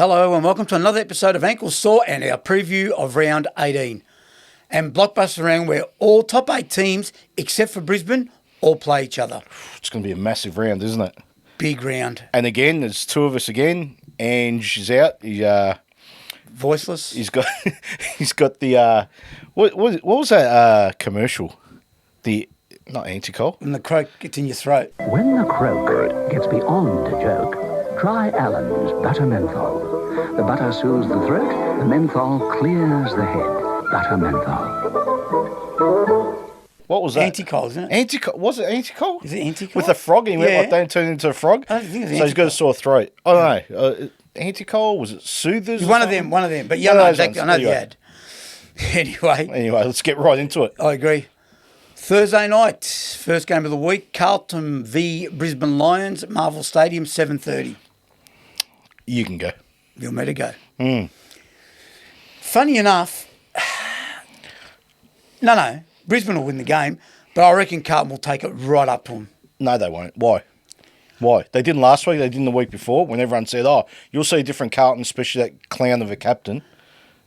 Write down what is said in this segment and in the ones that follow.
Hello and welcome to another episode of Ankle Sore and our preview of round 18. And blockbuster round where all top 8 teams, except for Brisbane, all play each other. It's going to be a massive round, isn't it? Big round. And again, there's two of us again. Ange is out. Voiceless. He's got the what was that commercial? The not Anticol. And the croak gets in your throat. When the croak gets beyond a joke, try Allen's Butter Menthol. The butter soothes the throat, the menthol clears the head. Butter Menthol. What was that? Anticol, isn't it? Anticol. Was it Anticol? Is it Anticol? With the frog, he went Yeah. like, don't turn into a frog. I don't think it's So he's got a Anticol. sore throat. I don't know. Anticol? Was it Soothers? or One of something? them. But yeah, One no, of those exactly. I ones. know the ad. Anyway, Anyway, let's get right into it. I agree. Thursday night, first game of the week, Carlton v Brisbane Lions at Marvel Stadium, 7:30. You can go. You want me to go? Funny enough, no, Brisbane will win the game, but I reckon Carlton will take it right up to them. No, they won't. Why? They didn't last week. They didn't the week before when everyone said, oh, you'll see a different Carlton, especially that clown of a captain.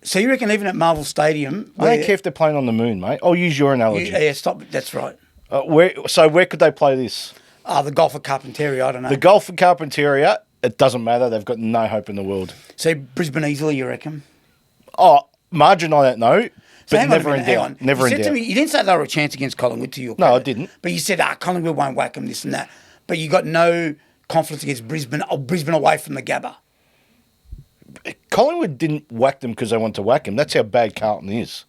So you reckon even at Marvel Stadium... I don't care if they're playing on the moon, mate. I'll use your analogy. Yeah, stop. That's right. Where could they play this? The Golfer Carpentaria, I don't know. The Gulf of Carpentaria, it doesn't matter. They've got no hope in the world. So Brisbane easily, you reckon? Oh, margin I don't know, So but hang on a never minute, in doubt. Never you in said to doubt. me, you didn't say they were a chance against Collingwood to your No, I credit. didn't. But you said, Collingwood won't whack them, this and that. But you got no confidence against Brisbane, or Brisbane away from the Gabba. Collingwood didn't whack them because they wanted to whack them. That's how bad Carlton is.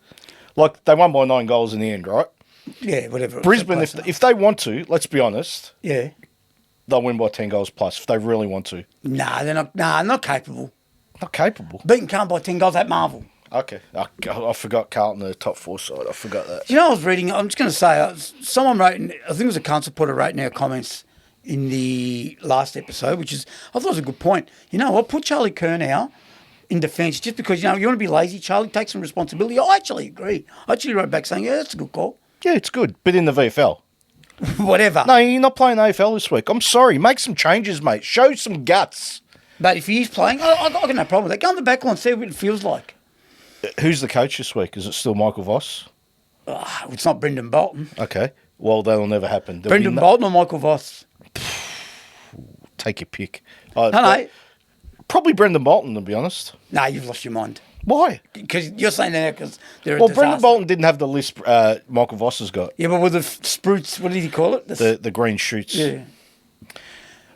Like, they won by 9 goals in the end, right? Yeah, whatever. Brisbane, if they want to, let's be honest, Yeah. they'll win by 10 goals plus if they really want to. Nah, they're not. Nah, not capable. Not capable. Beating Carlton by 10 goals at Marvel. Okay. I forgot Carlton, the top 4 side. I forgot that. Do you know, I was reading, I'm just going to say, someone wrote, I think it was a council supporter wrote in our comments in the last episode, which is, I thought it was a good point. You know what? Put Charlie Kerr now in defence just because, you want to be lazy, Charlie, take some responsibility. I actually agree. I actually wrote back saying, yeah, that's a good call. Yeah, it's good. But in the VFL. Whatever. No, you're not playing AFL this week. I'm sorry. Make some changes, mate. Show some guts. But if he's playing, I've got no problem with that. Go on the back line and see what it feels like. Who's the coach this week? Is it still Michael Voss? It's not Brendan Bolton. Okay. Well, that'll never happen. Brendan Bolton or Michael Voss? Take your pick. No. Probably Brendan Bolton, to be honest. No, you've lost your mind. Why? Because you're saying that because they're a Well, disaster. Brendan Bolton didn't have the list Michael Voss has got. Yeah, but with the spruits, what did he call it? The green shoots. Yeah.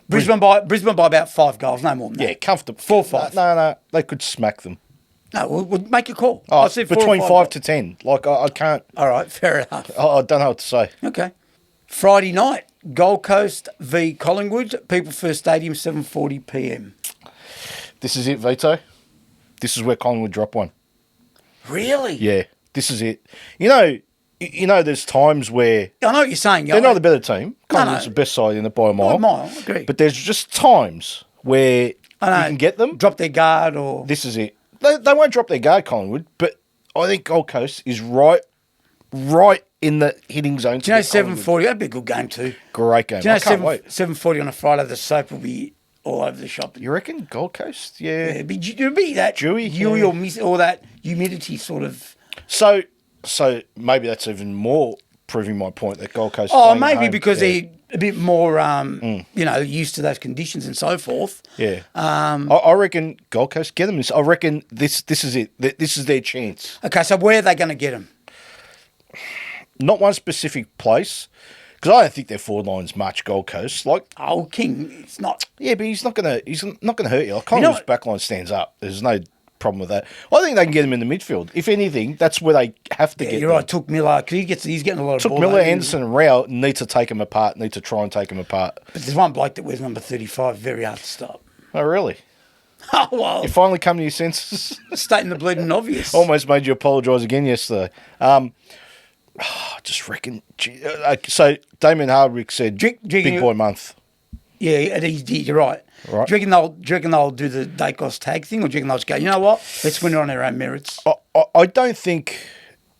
Brisbane by about 5 goals, no more than that. Yeah, comfortable. 4-5. No. They could smack them. No, we'll make a call. Oh, I said 4 or between 5 5 to 10. Like, I can't. All right, fair enough. I don't know what to say. Okay. Friday night, Gold Coast v Collingwood, People First Stadium, 7:40 p.m. This is it, Vito. This is where Collingwood drop one. Really? Yeah, this is it. You know, there's times where I know what you're saying. they're not the better team. Collingwood's No. the best side in it by a mile. By a mile, I agree. But there's just times where you can get them. Drop their guard or... This is it. They won't drop their guard, Collingwood, but I think Gold Coast is right in the hitting zone. Do you know 7:40? That'd be a good game too. Great game. Do you know I can't wait. 7:40 on a Friday, the soap will be all over the shop. You reckon Gold Coast? Yeah. It'd be that Dewy, dewy yeah. or that humidity sort of... So maybe that's even more proving my point that Gold Coast. Oh, playing at maybe home. because Yeah. they're a bit more, used to those conditions and so forth. Yeah. I reckon Gold Coast get them. I reckon this is it. This is their chance. Okay, so where are they going to get them? Not one specific place, because I don't think their forward line's much Gold Coast. Like, Oh, King, it's not... yeah, but he's not gonna hurt you. Like, Collingwood's back line stands up. There's no problem with that. I think they can get him in the midfield. If anything, that's where they have to Yeah, get. you're them. right. Took Miller, because he's getting a lot of Took ball. Miller, don't he? Anderson, and Rao need to take him apart. Need to try and take him apart. But there's one bloke that wears number 35, very hard to stop. Oh, really? Oh, well, You finally come to your senses. stating the bleeding obvious. Almost made you apologise again yesterday. I just reckon. So Damien Hardwick said, "Big boy month." Yeah, and you're right. Right. Do you reckon they'll do the Dacos tag thing, or do you reckon they'll just go, you know what, let's win it on their own merits? I don't think.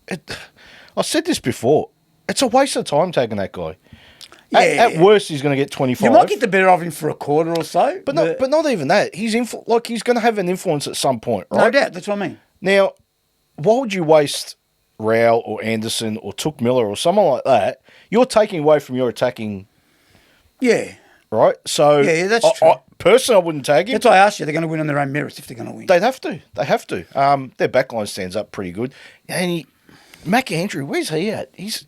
I said this before. It's a waste of time taking that guy. At worst, he's going to get 25. You might get the better of him for a quarter or so. But not even that. He's he's going to have an influence at some point, right? No doubt. That's what I mean. Now, why would you waste Rowell or Anderson or Took Miller or someone like that? You're taking away from your attacking. Yeah. Right? So, yeah, that's true. Personally, I wouldn't tag him. That's why I asked you. They're going to win on their own merits if they're going to win. They'd have to. They have to. Their backline stands up pretty good. And McAndrew, where's he at? He's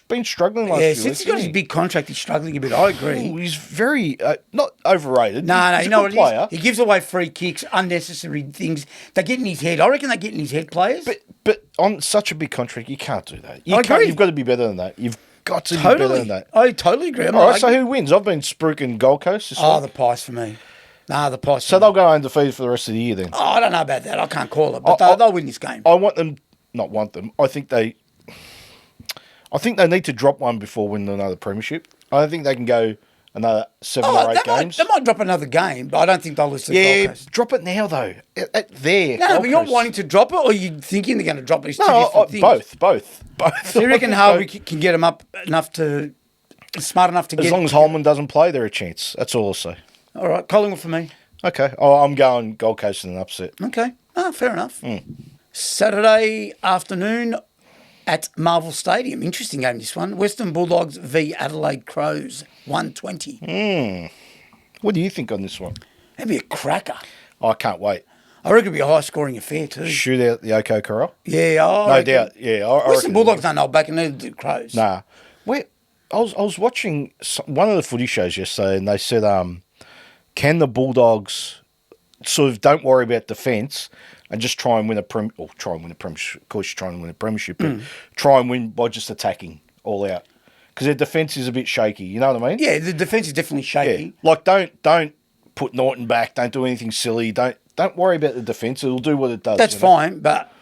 been struggling last few weeks. Since he's got his big contract, he's struggling a bit. I agree. Ooh, he's very, not overrated. No, he's you know a good what player. He gives away free kicks, unnecessary things. They get in his head. I reckon they get in his head, players. But on such a big contract, you can't do that. I agree. You've got to be better than that. You've got to be better than that. I totally agree. All right, so who wins? I've been spruiking Gold Coast this week. The Pies for me. The Pies. So they'll go undefeated for the rest of the year then? I don't know about that. I can't call it. But they'll win this game. I want them, not want them. I think they need to drop one before winning another premiership. I don't think they can go another 7 or 8 games. They might drop another game, but I don't think they'll lose to the Gold Coast. Drop it now though. No, but you're wanting to drop it, or you thinking they're going to drop it? It's two different things. Both. So you reckon Harvey can get them up enough smart enough to get? As long as Holman doesn't play, they're a chance. That's all I'll say. All right, Collingwood for me. Okay. I'm going Gold Coast in an upset. Okay. Fair enough. Saturday afternoon at Marvel Stadium. Interesting game, this one. Western Bulldogs v Adelaide Crows, 120. What do you think on this one? That'd be a cracker. I can't wait. I reckon it'd be a high-scoring affair too. Shoot out the Oko Corral? Yeah, no doubt. Yeah, I Western Bulldogs don't know back, and neither do Crows. Nah. I was watching one of the footy shows yesterday, and they said, can the Bulldogs sort of don't worry about defence and just try and win a premiership? Of course, you're trying to win a premiership, but try and win by just attacking all out. Because their defence is a bit shaky, you know what I mean? Yeah, the defence is definitely shaky. Yeah. Like, don't put Norton back. Don't do anything silly. Don't worry about the defence. It'll do what it does. That's fine, but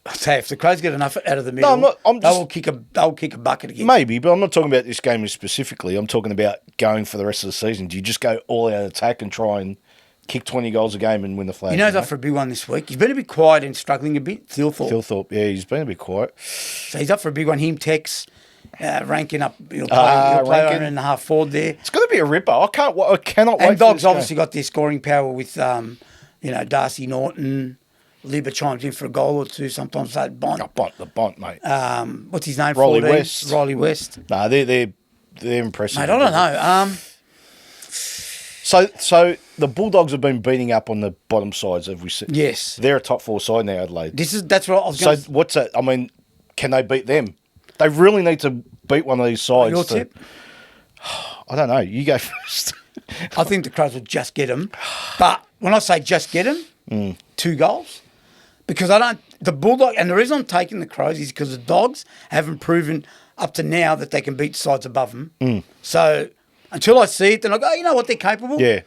I'll tell you, if the Crows get enough out of the middle, they'll kick a bucket again. Maybe, but I'm not talking about this game specifically. I'm talking about going for the rest of the season. Do you just go all out attack and try and kick 20 goals a game and win the flag? He's up for a big one this week. He's been a bit quiet and struggling a bit. Thilthorpe, yeah, he's been a bit quiet. So he's up for a big one. Him, Tex, ranking up. He'll play on and a half forward there. It's going to be a ripper. I cannot wait. And Dogs obviously got their scoring power with, Darcy Norton. Libba chimes in for a goal or two. Sometimes that Bont. The Bont, mate. What's his name? Rolly 14? West. Rolly West. No, they're impressive. Mate, I don't know. So the Bulldogs have been beating up on the bottom sides, have we seen? Yes. They're a top 4 side now, Adelaide. That's what I was going to say. So what's that? I mean, can they beat them? They really need to beat one of these sides. Your tip? I don't know. You go first. I think the Crows will just get them. But when I say just get them, 2 goals. Because the Bulldog, and the reason I'm taking the Crows is because the Dogs haven't proven up to now that they can beat sides above them. So until I see it, then I go, you know what, they're capable. Yeah.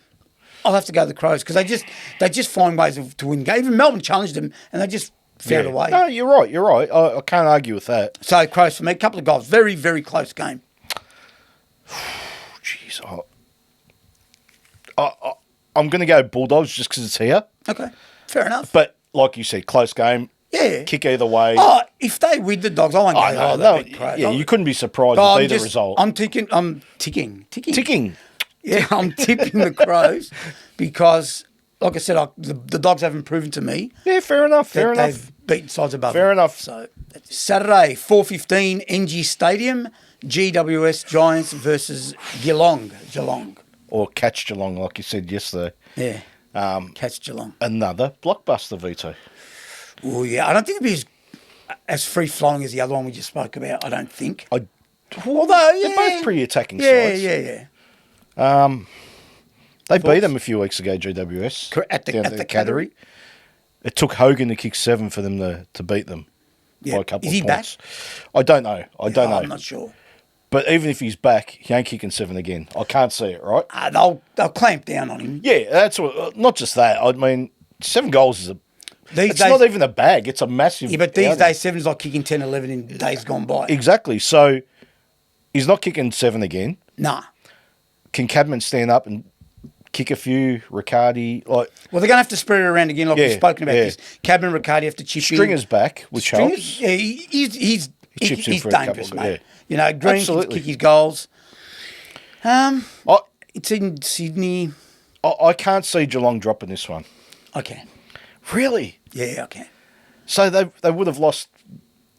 I'll have to go the Crows because they just find ways to win games. Even Melbourne challenged them and they just found a way. No, you're right. I can't argue with that. So Crows for me, a couple of goals. Very, very close game. Jeez. I'm going to go Bulldogs just because it's here. Okay, fair enough. But like you said, close game. Yeah. Kick either way. If they win the Dogs, I won't go. No. Yeah, you couldn't be surprised with either result. I'm ticking. Ticking. Yeah, I'm tipping the Crows because, like I said, the Dogs haven't proven to me. Yeah, fair enough. They've beaten sides above Fair them. enough. So Saturday, 4:15, NG Stadium, GWS Giants versus Geelong. Or catch Geelong, like you said yesterday. Yeah. Catch Geelong. Another blockbuster, Vito. Oh, yeah. I don't think it'd be as free-flowing as the other one we just spoke about, I don't think. Although, yeah. They're both pretty attacking sides. Yeah. They beat them a few weeks ago, GWS. At the Cattery. It took Hogan to kick 7 for them to beat them by a couple of points. Is he back? I don't know. I'm not sure. But even if he's back, he ain't kicking 7 again. I can't see it, right? They'll clamp down on him. Yeah, that's what. Not just that. I mean, 7 goals is it's not even a bag. It's a massive. Yeah, but these days 7's like kicking 10, 11 in days gone by. Exactly. So he's not kicking 7 again. Nah. Can Cadman stand up and kick a few? Riccardi, well, they're going to have to spread it around again, like we've spoken about this. Cadman, Riccardi have to chip in. Stringer's back, which helps. Yeah, he's chips in for a dangerous, couple, mate. Green can kick his goals. I, It's in Sydney. I can't see Geelong dropping this one. I can. Really? Yeah, I can. So they would have lost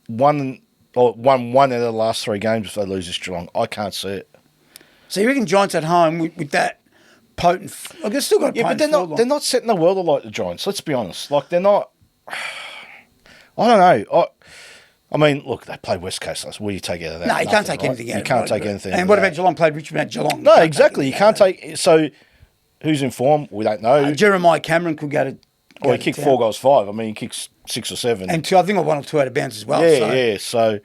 won one out of the last 3 games if they lose this Geelong. I can't see it. So you reckon Giants at home with that potent? They've still got a Yeah, but potent they're not setting the world alight, the Giants. Let's be honest. Like, they're not. I don't know. I mean, look, they played West Coast last. What do you take out of that? No, you can't Nothing, take anything out You of it. can't take anything. And out what of about that. Geelong? Played Richmond at Geelong. No, exactly. You can't take. So, who's in form? We don't know. Jeremiah Cameron could go to. Well, he kicked 4 goals, 5. I mean, he kicks 6 or 7. And 2, I think 1 or 2 out of bounds as well. Yeah. So,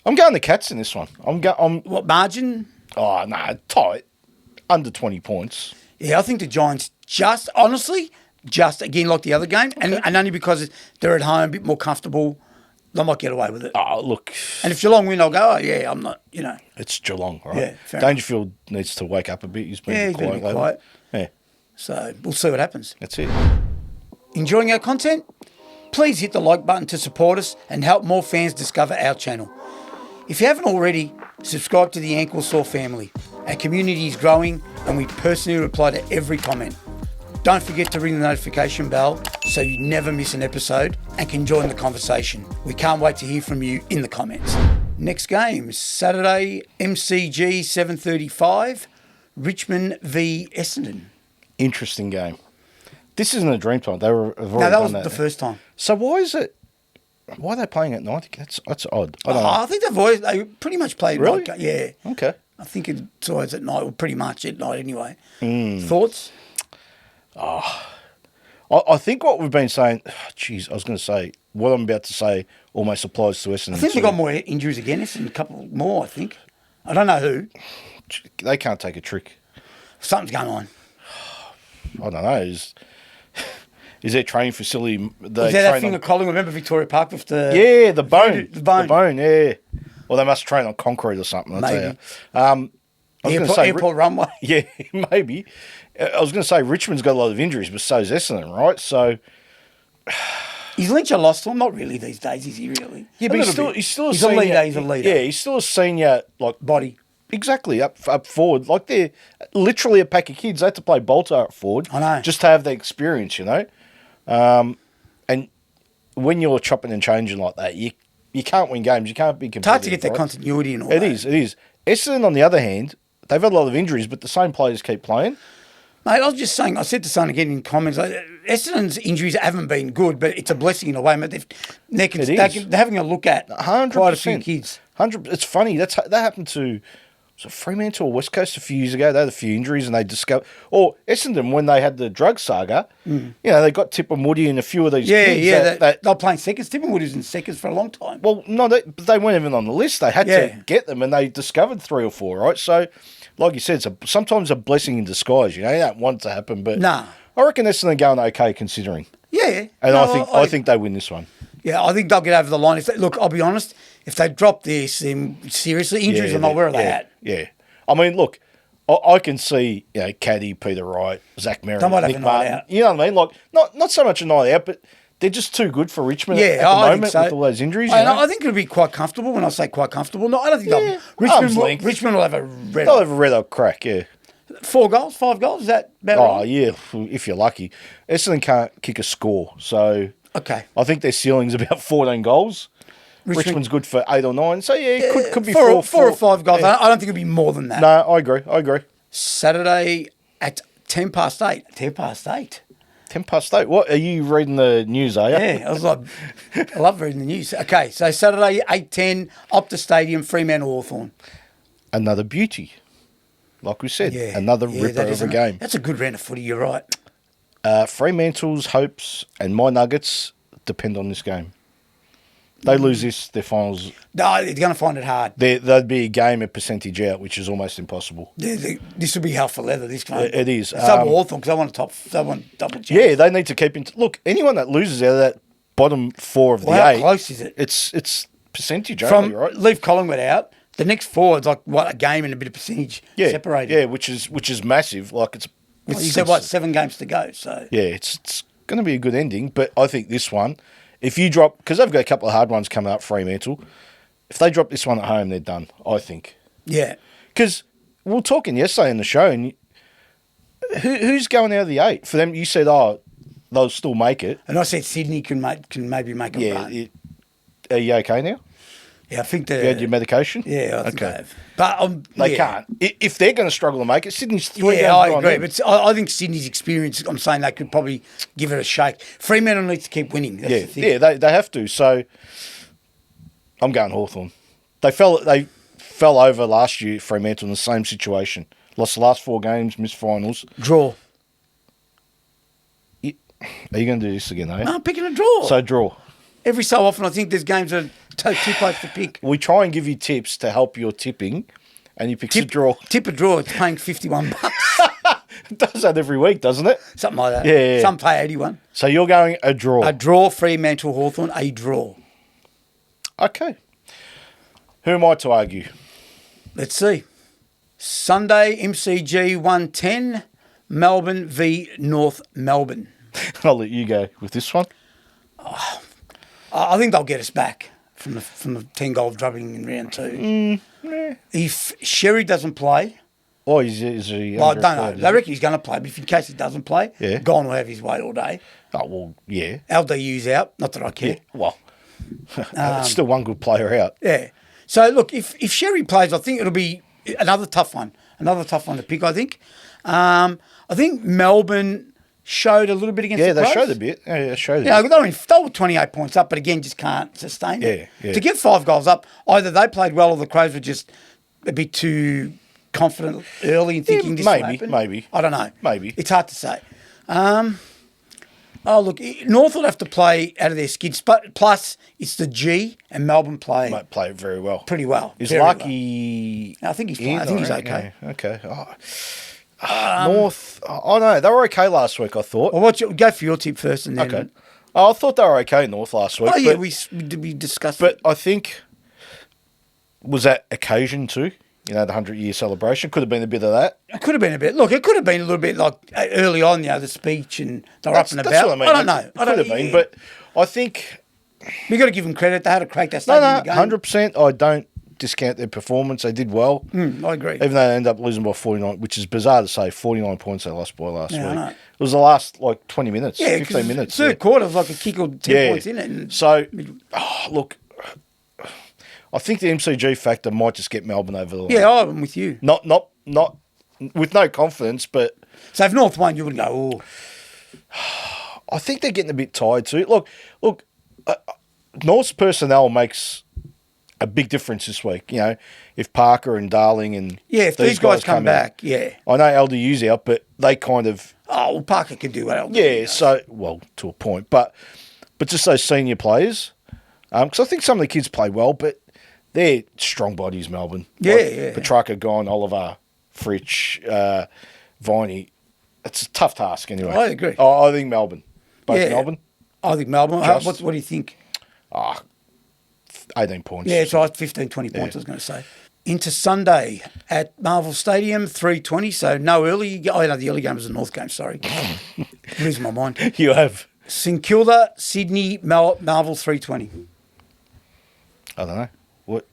I'm going the Cats in this one. I'm. What margin? Oh no, tight, under 20 points. Yeah, I think the Giants honestly, again like the other game, and only because they're at home, a bit more comfortable, they might get away with it. Oh, look. And if Geelong win, I'll go, oh, yeah, I'm not, It's Geelong, right? Yeah, fair Dangerfield needs to wake up a bit. He's been he's been a bit lately. quiet. Yeah, So we'll see what happens. that's it. Enjoying our content? Please hit the like button to support us and help more fans discover our channel. If you haven't already, subscribe to the Ankle Sore family. Our community is growing and we personally reply to every comment. Don't forget to ring the notification bell so you never miss an episode and can join the conversation. We can't wait to hear from you in the comments. Next game, Saturday, MCG 7:35, Richmond v Essendon. Interesting game. This isn't a dream time. Have already No, that was done the first time. So why are they playing at night? That's odd. I don't know. I think they pretty much played Really? night. Yeah. Okay. I think it's always at night, or pretty much at night anyway. Hmm. Thoughts? I think what we've been saying. Jeez, I was going to say what I'm about to say almost applies to Essendon. I think they've got more injuries again. It's a couple more, I think. I don't know who. They can't take a trick. Something's going on. I don't know. Is their training facility? Is that that thing at Collingwood? Remember Victoria Park with the... the bone. The bone. Yeah. Well, they must train on concrete or something. I'll Maybe. tell you. I was gonna say, Airport runway. Yeah, maybe. I was going to say Richmond's got a lot of injuries, but so's Essendon, right? So Is Lynch a lost one? Not really these days, is he really? yeah, but he's still a He's senior. a leader. He's a leader. Yeah, he's still a senior. Like Body. exactly up forward. Like they're literally a pack of kids. They have to play Bolter up forward. I know. Just to have the experience, and when you're chopping and changing like that, you can't win games. You can't be competitive. It's hard to get that right? continuity and all It that. is. Essendon, on the other hand, they've had a lot of injuries, but the same players keep playing. Mate, I was just saying, I said to someone again in comments, Essendon's injuries haven't been good, but it's a blessing in a way. Mate. They're having a look at 100%. quite a few kids. 100. It's funny. That happened to Fremantle or West Coast a few years ago. They had a few injuries and they discovered... Or Essendon, when they had the drug saga, they got Tip and Woody and a few of these kids. They were playing seconds. Steppenwood was in seconds for a long time. Well, no, they weren't even on the list. They had to get them and they discovered 3 or 4, right? So... Like you said, it's sometimes a blessing in disguise. You don't want it to happen, but Nah. I reckon Essendon going okay considering. Yeah. And No, I think they win this one. Yeah, I think they'll get over the line. Look, I'll be honest, if they drop this, then seriously, injuries are not where they're at. Yeah. I mean, look, I can see, Caddy, Peter Wright, Zach Merritt, They might have Nick a night Martin. out. You know what I mean? Like, not so much a night out, but they're just too good for Richmond at the I think moment so. with all those injuries. I think it'll be quite comfortable. When I say quite comfortable, no, I don't think arm's they'll. length. Richmond will have a red. They'll have a red hot crack, yeah. 4 goals, 5 goals. Is that about Oh, right? yeah, if you're lucky. Essendon can't kick a score, so Okay. I think their ceiling's about 14 goals. Richmond's good for 8 or 9, so yeah, it could be 4 4 or 5 goals. Yeah. I don't think it'll be more than that. No, I agree. Saturday at 10 past 8. 10 past 8. 10 past 8. What, are you reading the news, are you? Yeah, I was like, I love reading the news. Okay, so Saturday, 8:10, Optus Stadium, Fremantle, Hawthorn. Another beauty. Like we said, another ripper of a game. That's a good round of footy, you're right. Fremantle's hopes and my Nuggets depend on this game. They lose this, their finals. No, they're going to find it hard. They'd be a game of percentage out, which is almost impossible. This will be hell for leather, this game. It is. So Hawthorn, because they want double chance. Yeah, they need to keep in... Look, anyone that loses out of that bottom 4 of the How 8... close is it? It's percentage only, right? Leave Collingwood out. The next forward's like, a game and a bit of percentage separated. Yeah, which is massive. Like, it's... You said, 7 games to go, so... Yeah, it's going to be a good ending, but I think this one... If you drop... Because they've got a couple of hard ones coming up, Fremantle. If they drop this one at home, they're done, I think. Yeah. Because we were talking yesterday in the show, and who's going out of the 8 for them? You said, they'll still make it. And I said Sydney can maybe make a run. Are you okay now? Yeah, I think You had your medication? Yeah, I think they have. But they can't. If they're going to struggle to make it, Sydney's 3 Yeah, games I behind agree. them. But I think Sydney's experience, I'm saying they could probably give it a shake. Fremantle needs to keep winning. That's the thing. Yeah, they have to. So I'm going Hawthorn. They fell over last year, Fremantle, in the same situation. Lost the last 4 games, missed finals. Draw. Are you going to do this again, eh? No, I'm picking a draw. So draw. Every so often, I think there's games that are too close to pick. We try and give you tips to help your tipping, and you pick a draw. Tip a draw, it's paying $51. It does that every week, doesn't it? Something like that. Yeah. Some pay 81. So you're going a draw. A draw, Fremantle, Hawthorn, a draw. Okay. Who am I to argue? Let's see. Sunday, MCG 110, Melbourne v North Melbourne. I'll let you go with this one. I think they'll get us back from the 10-goal drubbing in round 2. If Sherry doesn't play, Is he? well, I don't know. They reckon he's going to play, but if in case he doesn't play, Gon will have his way all day. Oh, well, yeah. LDU's out. Not that I care. Well, it's still one good player out. Yeah. So, look, if Sherry plays, I think it'll be another tough one. Another tough one to pick, I think. I think Melbourne showed a little bit against the Crows. Yeah, they showed a bit. Yeah, they showed Yeah, they were 28 points up, but again, just can't sustain it. Yeah. To get 5 goals up, either they played well or the Crows were just a bit too confident early in thinking this will happen. Maybe. I don't know. Maybe. It's hard to say. Look, North will have to play out of their skids, but plus it's the G, and Melbourne play Might play very well. pretty well. Is very Lucky... well. I think he's playing. I think he's okay. Yeah, okay. North... I know. They were okay last week, I thought. Well, go for your tip first, and then. Okay. I thought they were okay, North, last week. Oh yeah, but, we discussed. But it. I think... Was that occasion too? The 100-year celebration. Could have been a bit of that. It could have been a bit. Look, it could have been a little bit like early on, the speech and they're up and about. That's what I mean. I don't know. Could have been, but I think... We got to give them credit. They had a crack that stadium in the game. 100%. I don't discount their performance. They did well. I agree. Even though they ended up losing by 49, which is bizarre to say, 49 points they lost by last week. I know. It was the last, 20 minutes, 15 'cause minutes. Third quarter was like a kick or 10 points in it. And So, look, I think the MCG factor might just get Melbourne over the line. yeah, I'm with you. Not with no confidence, but So if North won, you would go, I think they're getting a bit tired too. Look, North's personnel makes a big difference this week. If Parker and Darling and if these guys come back, I know LDU's out, but they kind of Parker could do well. to a point, but just those senior players, because I think some of the kids play well, but they're strong bodies. Melbourne, Petrarca, Gon, Oliver, Fritsch, Viney. It's a tough task anyway. I agree. I think Melbourne, Melbourne. I think Melbourne. What do you think? 18 points. Yeah, it's right, 15, 20 points, I was going to say. Into Sunday at Marvel Stadium, 3:20, so no early. The early game was the North game, sorry. Losing my mind. You have. St Kilda, Sydney, Marvel, 3:20. I don't know. What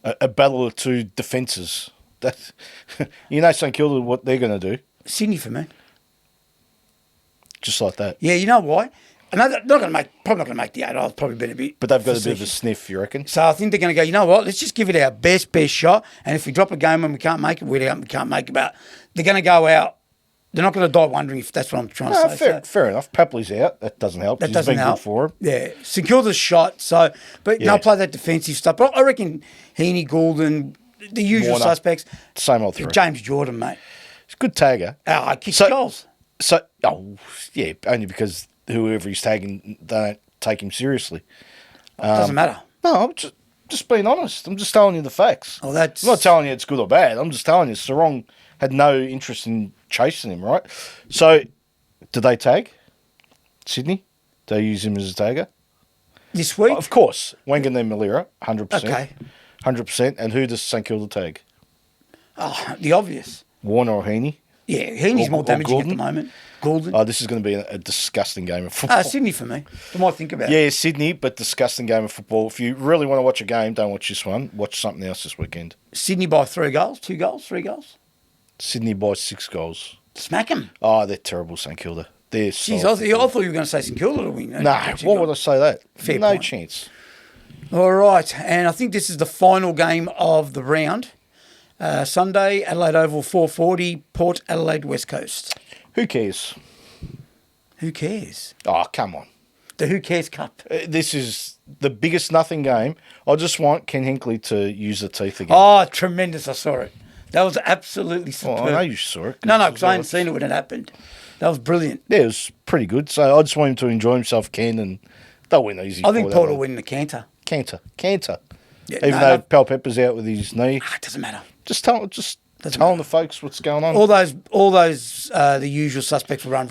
a battle of two defences. St Kilda, what they're going to do. Sydney for me. Just like that. Yeah, you know why? And they're probably not going to make the 8. I've probably been a bit. But they've got a bit of a sniff, you reckon? So I think they're going to go, you know what, let's just give it our best shot. And if we drop a game and we can't make it, we're out and we can't make it. But they're going to go out. They're not going to die wondering if that's what I'm trying to say. Fair enough. Papley's out. That doesn't help. That doesn't help. Good for him. Yeah. St Kilda's shot. So, but they'll play that defensive stuff. But I reckon Heaney, Goulden, the usual Warner, suspects. Same old three. James Jordan, mate. He's a good tagger. I kick goals. Only because whoever he's tagging, they don't take him seriously. Doesn't matter. No, I'm just being honest. I'm just telling you the facts. I'm not telling you it's good or bad. I'm just telling you Sarong had no interest in chasing him, right? So, did they tag Sydney? Did they use him as a tagger? This week? Of course. Wangan and Malira, 100%. Okay. 100%. And who does St Kilda tag? The obvious. Warner or Heaney? Yeah, Heaney's more Or damaging at the Gordon? moment. Gordon. Oh, this is going to be a disgusting game of football. Sydney for me. The more I think about it. Yeah, Sydney, but disgusting game of football. If you really want to watch a game, don't watch this one. Watch something else this weekend. Sydney by 3 goals, 2 goals, 3 goals. Sydney by 6 goals. Smack 'em. Oh, they're terrible, St Kilda. They're so... Jeez, I thought you were going to say St Kilda to win. No, why would I say that? Fair no point. chance. All right, and I think this is the final game of the round. Sunday, Adelaide Oval, 4:40, Port Adelaide West Coast. Who cares? Who cares? Oh, come on. The Who Cares Cup. This is the biggest nothing game. I just want Ken Hinkley to use the teeth again. Oh, tremendous. I saw it. That was absolutely superb. Oh, I know you saw it. No, because I hadn't seen it when it happened. That was brilliant. Yeah, it was pretty good. So I just want him to enjoy himself, Ken, and they'll win easy. I think Port will win the canter. Canter. Yeah, Even though Pal Pepper's out with his knee. It doesn't matter. Just tell the folks what's going on. All those, the usual suspects will run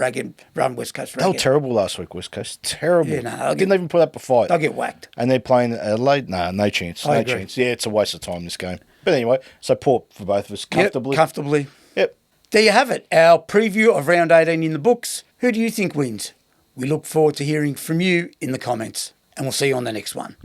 West Coast They were ragged. terrible last week, West Coast. Terrible. Yeah, no, they'll Didn't even put up a fight. They'll get whacked. And they're playing Adelaide? No, no chance. I No agree. chance. Yeah, it's a waste of time, this game. But anyway, so Port for both of us comfortably. Yep, comfortably. Yep. There you have it, our preview of round 18 in the books. Who do you think wins? We look forward to hearing from you in the comments, and we'll see you on the next one.